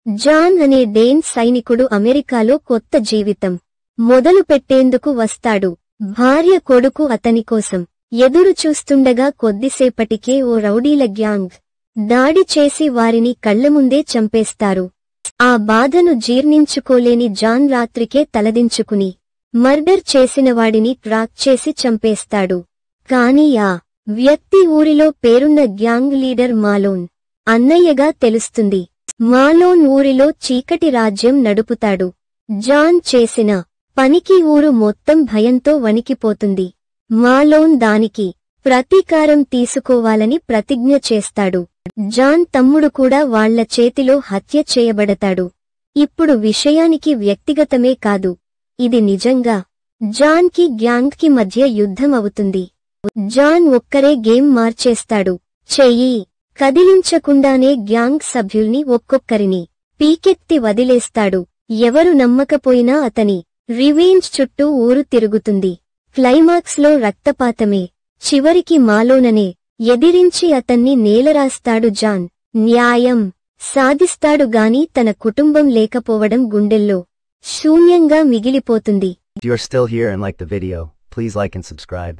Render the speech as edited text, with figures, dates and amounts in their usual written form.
John అనే డేన్ సైనికుడు అమెరికాలో కొత్త జీవితం మొదలు పెట్టేందుకు వస్తాడు. భార్య కొడుకు అతని కోసం ఎదురు చూస్తుండగా కొద్దిసేపటికే ఓ రౌడీల గ్యాంగ్ దాడి చేసి వారిని కళ్లముందే చంపేస్తారు. ఆ బాధను జీర్ణించుకోలేని జాన్ రాత్రికే తలదించుకుని మర్డర్ చేసినవాడిని ట్రాక్ చేసి చంపేస్తాడు. కాని ఆ వ్యక్తి ఊరిలో పేరున్న గ్యాంగ్ లీడర్ మాలోన్ అన్నయ్యగా తెలుస్తుంది. మాలోన్ ఊరిలో చీకటి రాజ్యం నడుపుతాడు. జాన్ చేసిన పనికి ఊరు మొత్తం భయంతో వణికిపోతుంది. మాలోన్ దానికి ప్రతీకారం తీసుకోవాలని ప్రతిజ్ఞ చేస్తాడు. జాన్ తమ్ముడు కూడా వాళ్ల చేతిలో హత్య చేయబడతాడు. ఇప్పుడు విషయానికి వ్యక్తిగతమే కాదు, ఇది నిజంగా జాన్ కి గ్యాంగ్ కి మధ్య యుద్ధం అవుతుంది. జాన్ ఒక్కరే గేమ్ మార్చేస్తాడు. చెయ్యి కదిలించకుండానే గ్యాంగ్ సభ్యుల్ని ఒక్కొక్కరిని పీకెత్తి వదిలేస్తాడు. ఎవరు నమ్మకపోయినా అతని రివెంజ్ చుట్టూ ఊరు తిరుగుతుంది. క్లైమాక్స్ లో రక్తపాతమే. చివరికి మాలోననే ఎదిరించి అతన్ని నేలరాస్తాడు. జాన్ న్యాయం సాధిస్తాడు గాని తన కుటుంబం లేకపోవడం గుండెల్లో శూన్యంగా మిగిలిపోతుంది. If you are still here and like the video, please like and subscribe.